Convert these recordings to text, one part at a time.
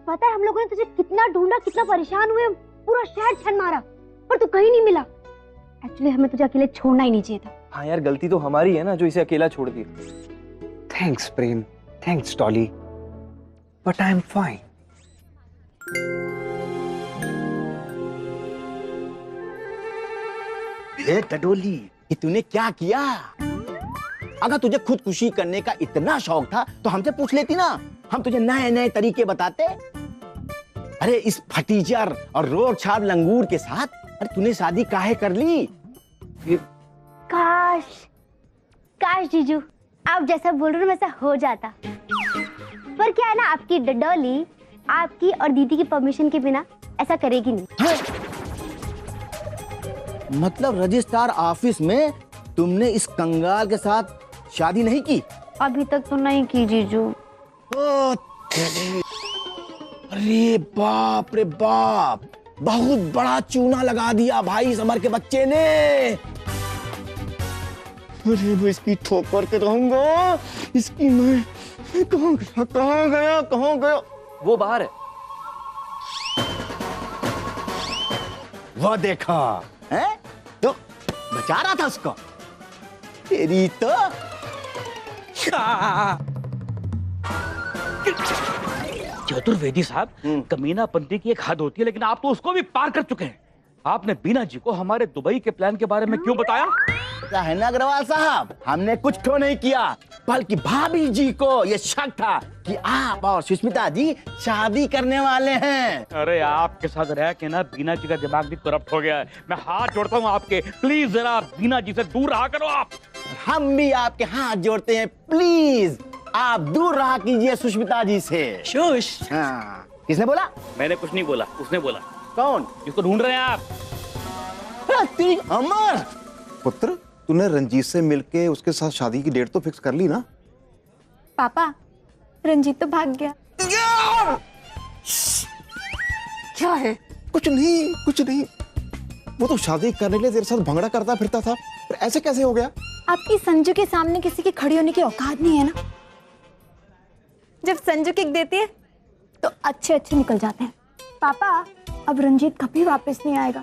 पता है हम लोगों ने तुझे कितना ढूंढा, कितना परेशान हुए, पूरा शहर छान मारा पर तू कहीं नहीं मिला। एक्चुअली हमें तुझे अकेले छोड़ना ही नहीं चाहिए था। हाँ यार, गलती तो हमारी है ना जो इसे अकेला छोड़ दी। Thanks Prem, thanks Dolly, but I am fine. टडोली, ये तूने क्या किया? अगर तुझे खुदकुशी करने का इतना शौक था तो हमसे पूछ लेती ना, हम तुझे नए नए तरीके बताते। अरे इस फटीचर और रोग छाप लंगूर के साथ अरे तूने शादी काहे कर ली? काश काश जीजू आप जैसा बोल रहे हो वैसा हो जाता, पर क्या है ना, आपकी डडोली आपकी और दीदी की परमिशन के बिना ऐसा करेगी नहीं। मतलब रजिस्ट्रार ऑफिस में तुमने इस कंगाल के साथ शादी नहीं की? अभी तक तो नहीं की जीजू। ओ, अरे बाप रे बाप, बहुत बड़ा चूना लगा दिया भाई समर के बच्चे ने। अरे मैं इसकी ठोकर के रहूंगा, इसकी मैं कहाँ गया? वो बाहर है। वो देखा है तो बचा रहा था उसको। तेरी तो चतुर्वेदी साहब, कमीनापंती की एक हद होती है, लेकिन आप तो उसको भी पार कर चुके हैं। आपने बीना जी को हमारे दुबई के प्लान के बारे में क्यों बताया? क्या है ना अग्रवाल साहब, हमने कुछ तो नहीं किया, बल्कि भाभी जी को ये शक था कि आप और सुष्मिता जी शादी करने वाले हैं। अरे आपके साथ रह के ना बीना जी का दिमाग भी करप्ट हो गया है। मैं हाथ जोड़ता हूँ आपके, प्लीज जरा बीना जी से दूर रहा करो आप। हम भी आपके हाथ जोड़ते हैं, प्लीज आप दूर रहा कीजिए सुष्मिता जी से। शुश। हाँ, किसने बोला? मैंने कुछ नहीं बोला, उसने बोला। कौन? जिसको ढूंढ रहे हैं आप। तेरी अमर पुत्र, तूने रंजीत से मिलके उसके साथ शादी की डेट तो फिक्स कर ली ना? पापा रंजीत तो भाग गया। क्या है? कुछ नहीं। वो तो शादी करने के लिए तेरे साथ भंगड़ा करता फिरता था, पर ऐसे कैसे हो गया? आपकी संजू के सामने किसी की खड़ी होने की औकात नहीं है ना। जब संजू किक देती है तो अच्छे निकल जाते हैं। पापा अब रंजीत कभी वापस नहीं आएगा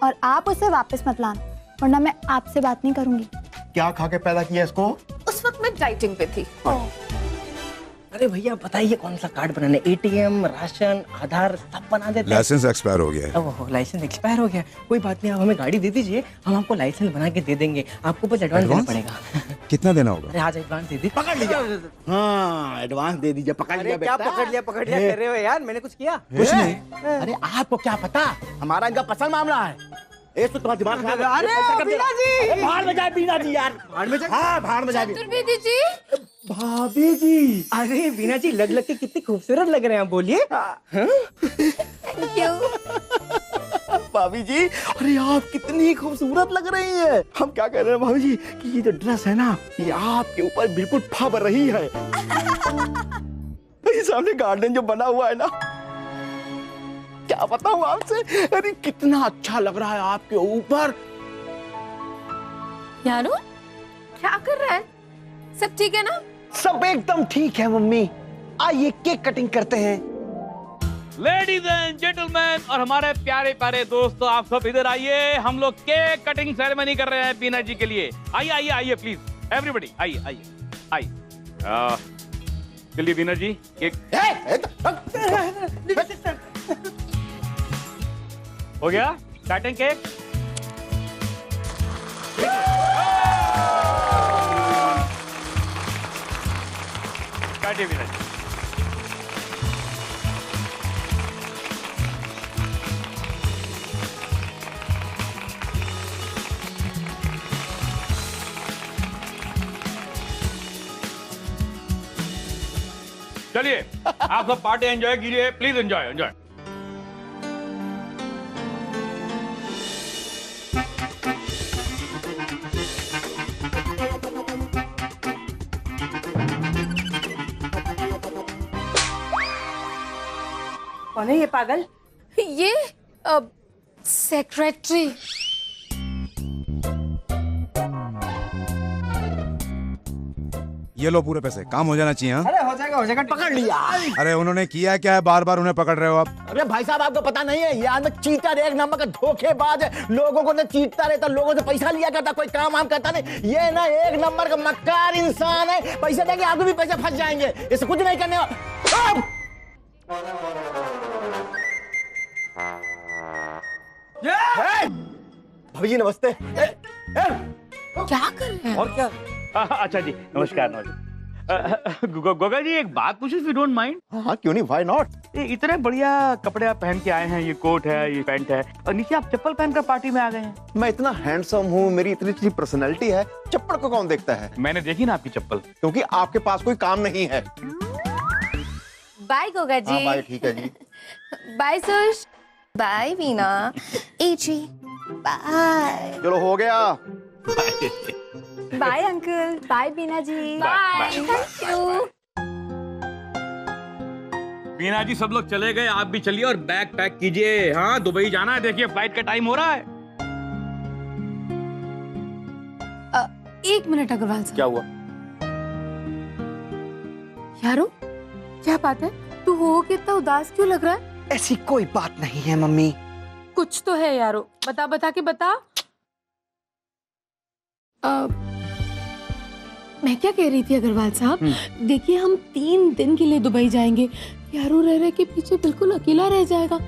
और आप उसे वापस मत लाना, वरना मैं आपसे बात नहीं करूंगी। क्या खा के पैदा किया इसको? उस वक्त मैं डाइटिंग पे थी। अरे भैया बताइए कौन सा कार्ड बनाना है? एटीएम, राशन, आधार सब बना देते हैं। लाइसेंस एक्सपायर हो गया है। ओह, लाइसेंस एक्सपायर हो गया। कोई बात नहीं, आप हमें गाड़ी दे दीजिए, हम आपको लाइसेंस बना के दे देंगे। आपको बस एडवांस देना पड़ेगा। कितना देना होगा? अरे आज एडवांस दे दी। पकड़ लिया। हाँ, एडवांस दे दीजिए। पकड़ लिया बेटा। पकड़ लिया कर रहे हो यार? मैंने कुछ किया? कुछ नहीं। अरे आपको क्या पता, हमारा इनका पसंद मामला है। एक तो तुम्हारा दिमाग खराब है। अरे बीना जी, भाड़ में जाए बीना जी यार। भाड़ में जाए? हाँ, भाड़ में जाए। चतुर्वेदी जी, भाभी जी। अरे बीना जी लग के कितनी खूबसूरत लग रहे हैं आप, बोलिए। भाभी जी, अरे आप कितनी खूबसूरत लग रही है। हम क्या कह रहे हैं भाभी जी कि ये जो ड्रेस है ना, ये आपके ऊपर बिल्कुल फब रही है। ये सामने गार्डन जो बना हुआ है ना, क्या बताऊं आपसे, अरे कितना अच्छा लग रहा है आपके ऊपर। यारो क्या कर रहा है? सब ठीक है ना? सब एकदम ठीक है मम्मी। आइए केक कटिंग करते हैं। लेडीज एंड जेंटलमैन और हमारे प्यारे प्यारे दोस्तों, आप सब इधर आइए। हम लोग केक कटिंग सेरेमनी कर रहे हैं बीना जी के लिए। आइए प्लीज एवरीबॉडी, आइए। चलिए बीना जी, केक हो गया। काटें केक। काटिए बीना जी। चलिए आप सब पार्टी एंजॉय कीजिए, प्लीज एंजॉय। कौन है ये पागल? ये सेक्रेटरी। ये लो पूरे पैसे, काम हो जाना चाहिए। हाँ? अरे हो जाएगा पकड़ लिया। अरे उन्होंने किया क्या है, बार बार उन्हें पकड़ रहे हो आप? अरे भाई साहब आपको पता नहीं है, ये आदमी चीटर एक नंबर का धोखेबाज है। लोगों को ना चीटता रहता, लोगों से पैसा लिया करता, कोई काम आम करता नहीं। ये ना एक नंबर का मक्कार इंसान है। पैसे देंगे आपको भी पैसे फंस जाएंगे, इसे कुछ नहीं करने भाभी जी नमस्ते। क्या कर रहे हैं? और क्या? अच्छा जी, नमस्कार नमस्कार। गोगा जी एक बात पूछूं इफ यू डोंट माइंड? हाँ क्यों नहीं, व्हाई नॉट। इतने बढ़िया कपड़े आप पहन के आए हैं, ये कोट है, ये पैंट है, और नीचे आप चप्पल पहनकर पार्टी में आ गए हैं। मैं इतना हैंडसम हूँ, मेरी इतनी अच्छी पर्सनैलिटी है, चप्पल को कौन देखता है? मैंने देखी ना आपकी चप्पल। क्योंकि आपके पास कोई काम नहीं है। बाय गोगा जी। हाँ बाय, ठीक है जी। बाय सुश। बाय वीना। एजी बाय। चलो हो गया। Bye uncle, bye Bina ji. Bye thank you. Bina ji सब लोग चले गए, आप भी चलिए और बैग पैक कीजिए। हाँ दुबई जाना है, देखिए फ्लाइट का टाइम हो रहा है। एक मिनट अग्रवाल साहब। क्या हुआ? यारो क्या बात है, तू हो कितना उदास क्यों लग रहा है? ऐसी कोई बात नहीं है मम्मी। कुछ तो है यारो, बता बता के बता। मैं क्या कह रही थी अग्रवाल साहब, देखिए हम 3 दिन के लिए दुबई जाएंगे। यारो रह रहे के पीछे बिल्कुल अकेला रह जाएगा।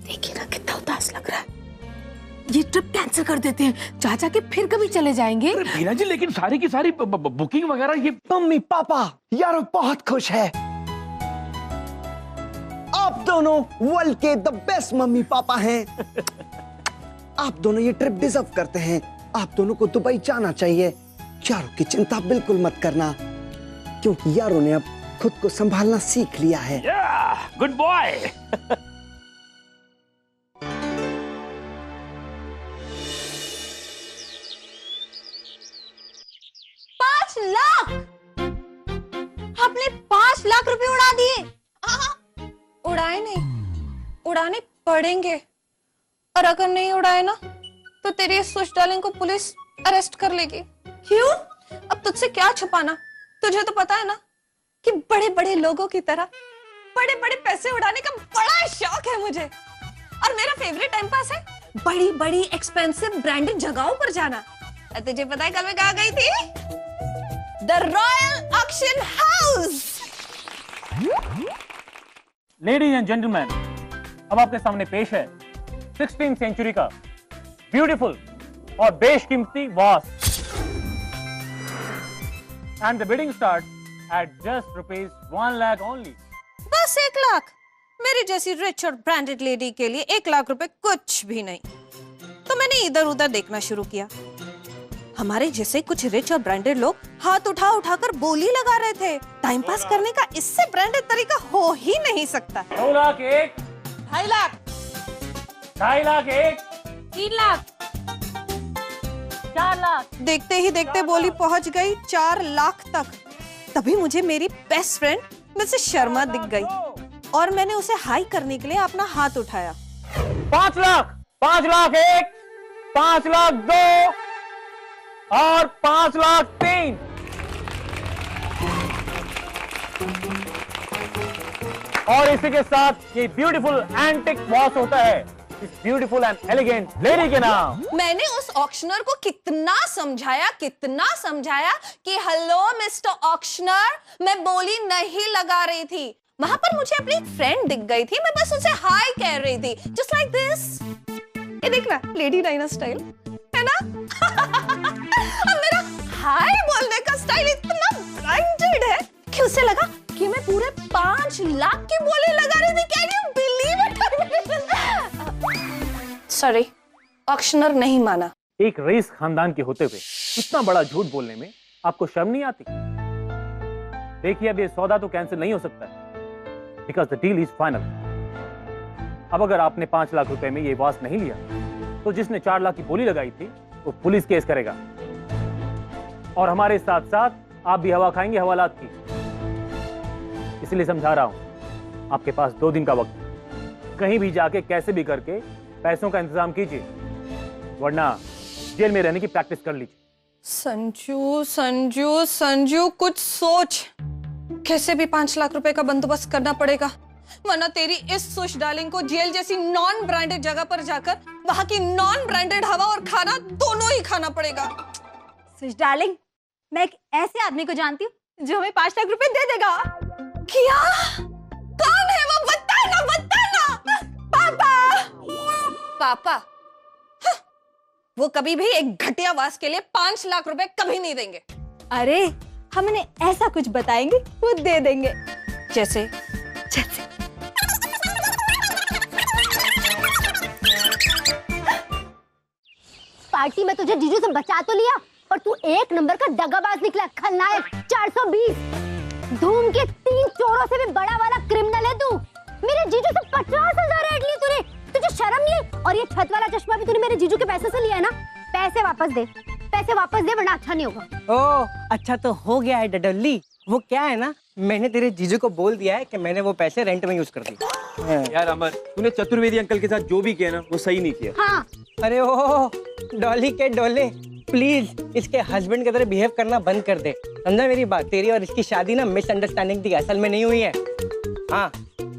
देखिए ना कितना उदास लग रहा है। ये ट्रिप कैंसिल कर देते हैं, चाचा के फिर कभी चले जाएंगे। अरे बीना जी लेकिन सारी की सारी बुकिंग वगैरह ये। मम्मी पापा यारो बहुत खुश है। आप दोनों वर्ल्ड के द बेस्ट मम्मी पापा हैं। आप दोनों ये ट्रिप डिजर्व करते हैं। आप दोनों को दुबई जाना चाहिए। यारों की चिंता बिल्कुल मत करना, क्योंकि यारों ने अब खुद को संभालना सीख लिया है। Good boy. 5 लाख! आपने 5 लाख रुपए उड़ा दिए। उड़ाए नहीं, उड़ाने पड़ेंगे। और अगर नहीं उड़ाए ना तो तेरी इस सुश डार्लिंग को पुलिस अरेस्ट कर लेगी। क्यों? अब तुझसे क्या छुपाना, तुझे तो पता है ना कि बड़े बड़े लोगों की तरह बड़े बड़े पैसे उड़ाने का बड़ा शौक है मुझे। और मेरा फेवरेट टाइम पास है बड़ी बड़ी एक्सपेंसिव ब्रांडेड जगहों पर जाना। और तुझे पता है कल मैं कहाँ गई थी? The royal auction house. Ladies and gentleman, अब आपके सामने पेश है 16th सेंचुरी का ब्यूटीफुल और बेशकीमती watch. And the bidding start at just ₹1 lakh only. बस 1 लाख? मेरी जैसी रिच और ब्रांडेड लेडी के लिए 1 लाख रुपए कुछ भी नहीं। तो मैंने इधर उधर देखना शुरू किया। हमारे जैसे कुछ रिच और ब्रांडेड लोग हाथ उठा उठाकर बोली लगा रहे थे। टाइम पास करने का इससे ब्रांडेड तरीका हो ही नहीं सकता। 2 लाख 1, 2.5 लाख, 2.5 लाख 1, 3 लाख, 4 लाख। देखते ही देखते बोली पहुंच गई 4 लाख तक। तभी मुझे मेरी बेस्ट फ्रेंड मिसेस शर्मा दिख गई और मैंने उसे हाई करने के लिए अपना हाथ उठाया। 5 लाख, 5 लाख 1, 5 लाख 2 और 5 लाख 3। और इसी के साथ ये ब्यूटीफुल एंटिक वॉच होता है इस ब्यूटीफुल एंड एलिगेंट लेडी के नाम। मैंने उस ऑक्शनर को कितना समझाया कि हेलो मिस्टर ऑक्शनर, मैं बोली नहीं लगा रही थी। वहां पर मुझे अपनी एक फ्रेंड दिख गई थी, मैं बस उसे हाय कह रही थी, जस्ट लाइक दिस। ये देखना लेडी डायना स्टाइल है ना? अब मेरा हाय बोलने का स्टाइल इतना ब्रांडेड है कि उसे लगा कि मैं पूरे 5 लाख की बोली लगा रही थी। Can you believe it? Sorry, auctioneer नहीं माना। एक रईस खानदान के होते हुए इतना बड़ा झूठ बोलने में आपको शर्म नहीं आती? देखिए अब ये सौदा तो कैंसिल नहीं हो सकता because the deal is final. अब अगर आपने 5 लाख रुपए में ये वॉच नहीं लिया तो जिसने 4 लाख की बोली लगाई थी वो पुलिस केस करेगा और हमारे साथ साथ आप भी हवा खाएंगे हवालात की। इसलिए समझा रहा हूं, आपके पास 2 दिन का वक्त, कहीं भी जाके कैसे भी करके पैसों का इंतजाम कीजिए, वरना जेल में रहने की प्रैक्टिस कर लीजिए। संजू संजू संजू, कुछ सोच। कैसे भी 5 लाख रुपए का बंदोबस्त करना पड़ेगा, वरना तेरी इस सुश डार्लिंग को जेल जैसी नॉन ब्रांडेड जगह पर जाकर वहां की नॉन ब्रांडेड हवा और खाना दोनों ही खाना पड़ेगा। सुश डार्लिंग, मैं एक ऐसे आदमी को जानती हूँ जो हमें 5 लाख रुपए दे देगा। क्या? कौन है वो? बताना बताना। पापा। पापा? हाँ, वो कभी भी एक घटिया वास के लिए 5 लाख रुपए कभी नहीं देंगे। अरे हम इन्हें ऐसा कुछ बताएंगे वो दे देंगे। जैसे? जैसे पार्टी में तुझे जीजू से बचा तो लिया, पर तू एक नंबर का दगाबाज निकला, खलनायक। 420 धूम के 3 चोरों से भी बड़ा वाला क्रिमिनल है तू। मेरे जीजू से 50,000 ऐड लिए तूने, तुझे शर्म नहीं है? और ये छत वाला चश्मा भी तूने मेरे जीजू के पैसे से लिया है ना? पैसे वापस दे, पैसे वापस दे, वरना अच्छा नहीं होगा। ओह, अच्छा तो हो गया है डडल्ली। वो क्या है ना, मैंने तेरे जीजू को बोल दिया है कि मैंने वो पैसे रेंट में यूज कर दिए। यार अमर, तूने चतुर्वेदी अंकल के साथ जो भी किया ना वो सही नहीं किया। हाँ। अरे ओ डॉली के डोले, प्लीज इसके हस्बैंड की तरह बिहेव करना बंद कर दे, समझा मेरी बात? तेरी और इसकी शादी ना मिसअंडरस्टैंडिंग थी, असल में नहीं हुई है। हाँ,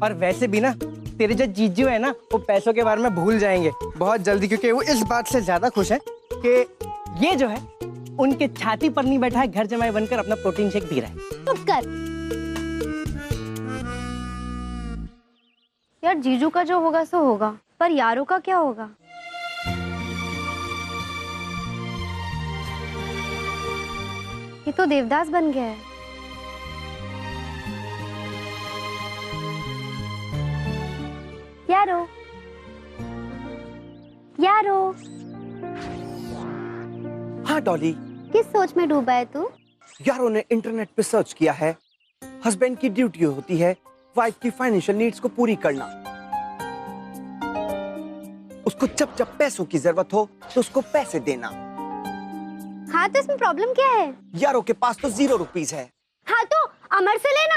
और वैसे भी ना तेरे जो जीजू है ना वो पैसों के बारे में भूल जाएंगे बहुत जल्दी, क्योंकि वो इस बात से ज्यादा खुश है कि ये जो है उनके छाती पर नहीं बैठा है, घर जमाई बनकर अपना प्रोटीन शेक पी रहा है। चुप कर यार, जीजू का जो होगा सो होगा, पर यारों का क्या होगा? ये तो देवदास बन गया है। यारो यारो, हाँ डॉली। किस सोच में डूबा है तू? यारों ने इंटरनेट पे सर्च किया है, हस्बैंड की ड्यूटी होती है वाइफ की फाइनेंशियल नीड्स को पूरी करना। उसको जब जब पैसों की जरूरत हो तो उसको पैसे देना। हाँ, तो इसमें प्रॉब्लम क्या है? यारों के पास तो 0 रुपीस है। हाँ, तो अमर से लेना।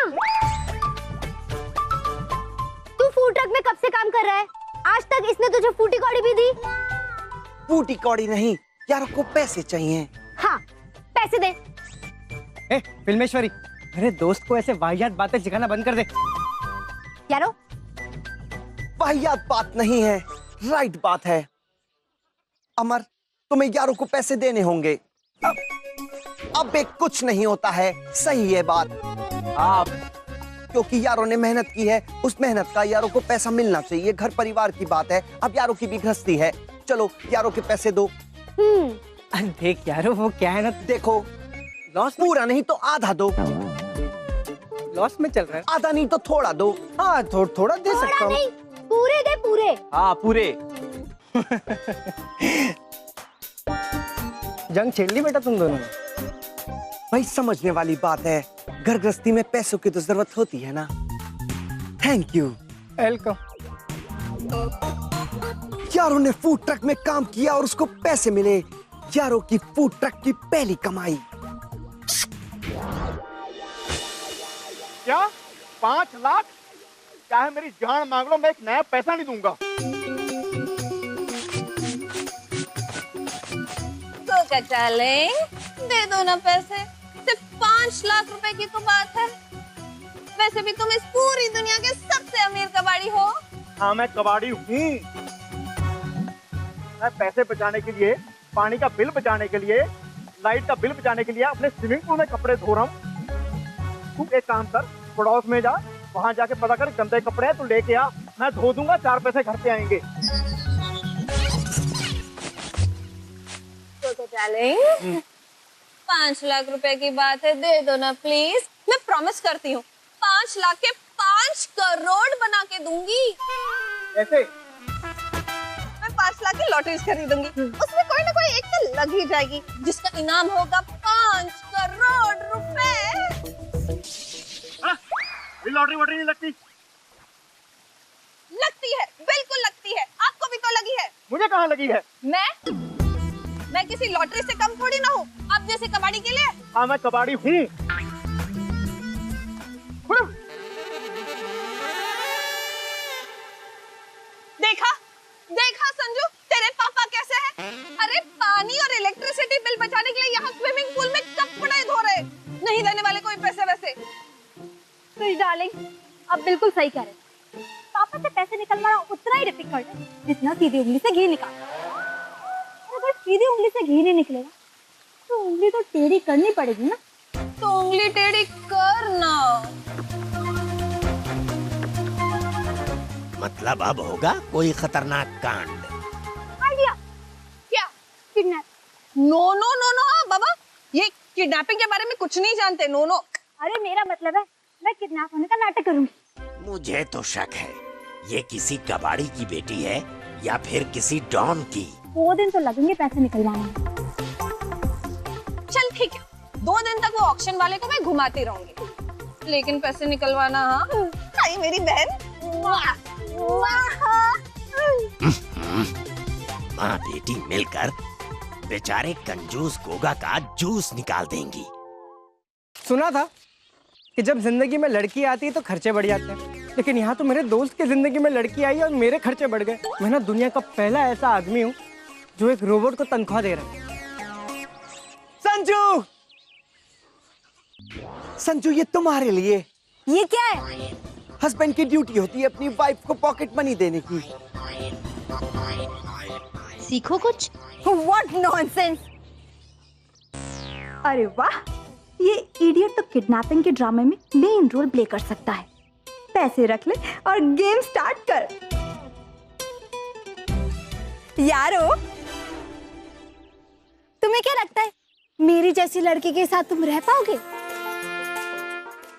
तू फूड ट्रक में कब से काम कर रहा है? आज तक इसने तुझे फूटी कौड़ी भी दी? फूटी कौड़ी नहीं, यारों को पैसे चाहिए। हाँ, पैसे दे। ए, फिल्मेश्वरी, मेरे दोस्त को ऐसे वाहियात बातें सिखाना बंद कर दे। यारो, वाहियात बात नहीं है, राइट बात है। अमर, तुम्हें यारों को पैसे देने होंगे। अब एक कुछ नहीं होता है, सही है बात। आप क्योंकि यारों ने मेहनत की है, उस मेहनत का यारों को पैसा मिलना चाहिए। घर परिवार की बात है, अब यारों की भी गृहस्थी है। चलो यारों के पैसे दो। अरे देख यारो, वो क्या है ना, देखो लॉस पूरा नहीं तो आधा दो। लॉस में चल रहा है। आधा नहीं तो थोड़ा दो। हाँ, थोड़ा दे सकता थोड़ा हूँ। नहीं, पूरे दे, पूरे। हाँ पूरे। जंग छेड़ ली बेटा तुम दोनों ने। भाई समझने वाली बात है, घर गृहस्थी में पैसों की तो जरूरत होती है ना। Thank you. वेलकम। यारों ने फूड ट्रक में काम किया और उसको पैसे मिले। यारों की फूड ट्रक की पहली कमाई। क्या 5 लाख? चाहे मेरी जान मांग लो, मैं एक नया पैसा नहीं दूंगा। तो डार्लिंग, दे दो ना पैसे। सिर्फ 5 लाख रुपए की तो बात है। वैसे भी तुम इस पूरी दुनिया के सबसे अमीर कबाड़ी हो। हाँ, मैं कबाड़ी हूँ। मैं पैसे बचाने के लिए, पानी का बिल बचाने के लिए, लाइट का बिल बचाने के लिए अपने स्विमिंग पूल में कपड़े धो रहा हूँ। तू एक काम कर, पड़ोस में जा, वहां जाके पता कर गंदे कपड़े हैं तो लेके आ, मैं धो दूंगा, 4 पैसे घर पे आएंगे। तो डार्लिंग, 5 लाख रुपए की बात है, दे दो ना प्लीज। मैं प्रॉमिस करती हूँ 5 लाख के 5 करोड़ बना के दूंगी। ऐसे? मैं 5 लाख की लॉटरी खरीदूंगी, उसमें कोई ना कोई एक तो लग ही जाएगी, जिसका इनाम होगा 5 करोड़ रुपए। लॉटरी वॉटरी नहीं लगती? लगती है, बिल्कुल लगती है। आपको भी तो लगी है। मुझे कहाँ लगी है? मैं किसी लॉटरी से कम थोड़ी ना हूँ, आप जैसे कबाड़ी के लिए। हाँ, मैं कबाड़ी हूँ। देखा देखा संजू, तेरे पापा कैसे हैं? अरे पानी और इलेक्ट्रिसिटी बिल बचाने के लिए यहाँ डार्लिंग, आप बिल्कुल सही कह रहे हैं। पापा से पैसे निकलवाना उतना ही डिफिकल्ट है जितना सीधी उंगली से घी निकालना। और अगर सीधी उंगली से घी नहीं निकलेगा तो उंगली तो टेढ़ी करनी पड़ेगी ना। तो उंगली टेढ़ी करना। मतलब अब होगा कोई खतरनाक कांड। आइडिया क्या? Kidnap. No no no no बाबा, ये किडनैपिंग के बारे में कुछ नहीं जानते। No no. अरे मेरा मतलब है मैं किडनैप होने का नाटक करूंगी। मुझे तो शक है ये किसी कबाड़ी की बेटी है या फिर किसी डॉन की। 2 दिन तो लगेंगे पैसे निकलवाने में। चल ठीक है, 2 दिन तक वो ऑक्शन वाले को मैं घुमाती रहूंगी, लेकिन पैसे निकलवाना। हाँ हाय मेरी बहन। माँ बेटी मिलकर बेचारे कंजूस गोगा का जूस निकाल देंगी। सुना था कि जब जिंदगी में लड़की आती है तो खर्चे बढ़ जाते हैं, लेकिन यहाँ तो मेरे दोस्त की जिंदगी में लड़की आई और मेरे खर्चे बढ़ गए। मैं ना दुनिया का पहला ऐसा आदमी हूँ जो एक रोबोट को तनख्वाह दे रहा है। संजू, संजू ये तुम्हारे लिए। ये क्या है? हस्बैंड की ड्यूटी होती है अपनी वाइफ को पॉकेट मनी देने की। सीखो कुछ। What nonsense! अरे वाह, ये इडियट तो किडनैपिंग के ड्रामे में मेन रोल प्ले कर सकता है। पैसे रख ले और गेम स्टार्ट कर। यारो, तुम्हें क्या लगता है मेरी जैसी लड़की के साथ तुम रह पाओगे?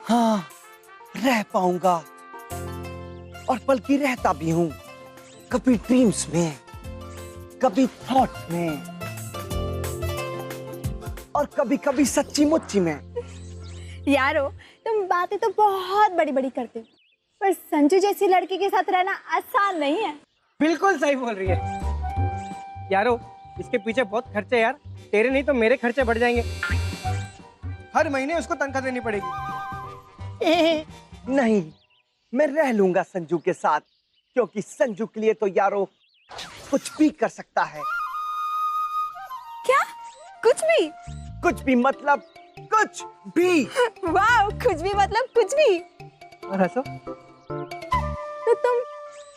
हाँ, रह पाऊंगा, और बल्कि रहता भी हूँ। कभी ड्रीम्स में, कभी थॉट में, और कभी कभी सच्ची मुच्ची में। यारो, तुम बातें तो बहुत बड़ी बड़ी करते हो, पर संजू जैसी लड़की के साथ रहना आसान नहीं है। बिल्कुल सही बोल रही है यारो, इसके पीछे बहुत खर्चे यार, तेरे नहीं तो मेरे खर्चे बढ़ जाएंगे। हर महीने उसको तनख्वाह देनी पड़ेगी। नहीं, मैं रह लूंगा संजू के साथ, क्योंकि संजू के लिए तो यारो कुछ भी कर सकता है। क्या? कुछ भी? कुछ भी मतलब कुछ भी। वाह, कुछ भी मतलब कुछ भी। और ऐसा? तो तुम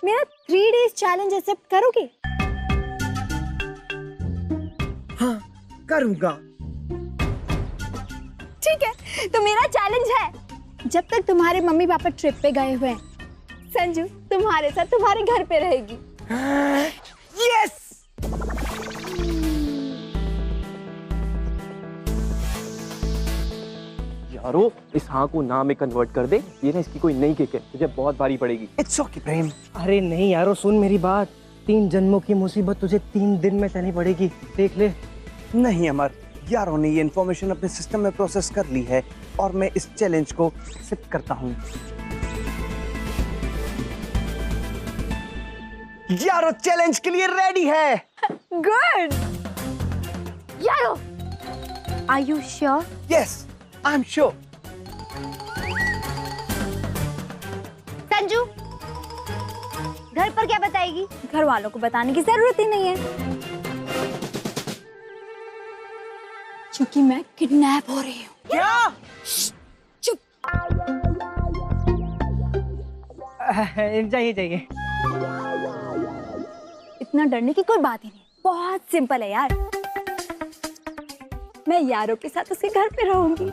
मेरा 3 days चैलेंज एक्सेप्ट करोगे? हाँ, करूंगा। ठीक है, तो मेरा चैलेंज है, जब तक तुम्हारे मम्मी पापा ट्रिप पे गए हुए हैं, संजू तुम्हारे साथ तुम्हारे घर पे रहेगी। यस! यारो, इस हाँ को ना में कन्वर्ट कर दे। ये ना इसकी कोई नई किक है, तुझे बहुत भारी पड़ेगी। इट्स ओके प्रेम। अरे नहीं यारो, सुन मेरी बात, 3 जन्मों की मुसीबत तुझे 3 दिन में सहनी पड़ेगी, देख ले। नहीं अमर, यारों ने ये इन्फॉर्मेशन अपने सिस्टम में प्रोसेस कर ली है और मैं इस चैलेंज को एक्सेप्ट करता हूँ। यारो चैलेंज के लिए रेडी है। गुड। यारो, are you sure? Yes, I am sure. Sanju, घर पर क्या बताएगी? घर वालों को बताने की जरूरत ही नहीं है, क्योंकि मैं किडनैप हो रही हूँ। क्या? चुप। जाइए। इतना डरने की कोई बात ही नहीं, बहुत सिंपल है यार। मैं यारों के साथ उसके घर पे रहूंगी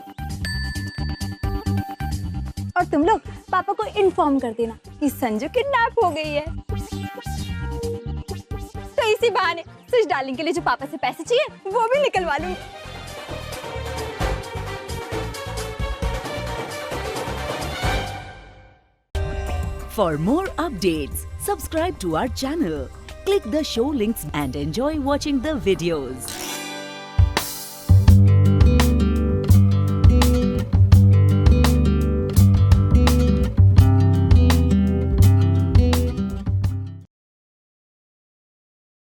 और तुम लोग पापा को इन्फॉर्म कर देना कि संजू किडनैप हो गई है। तो इसी बहाने सुश डार्लिंग के लिए जो पापा से पैसे चाहिए वो भी निकलवा लूंगी। For more updates, subscribe to our channel, click the show links and enjoy watching the videos.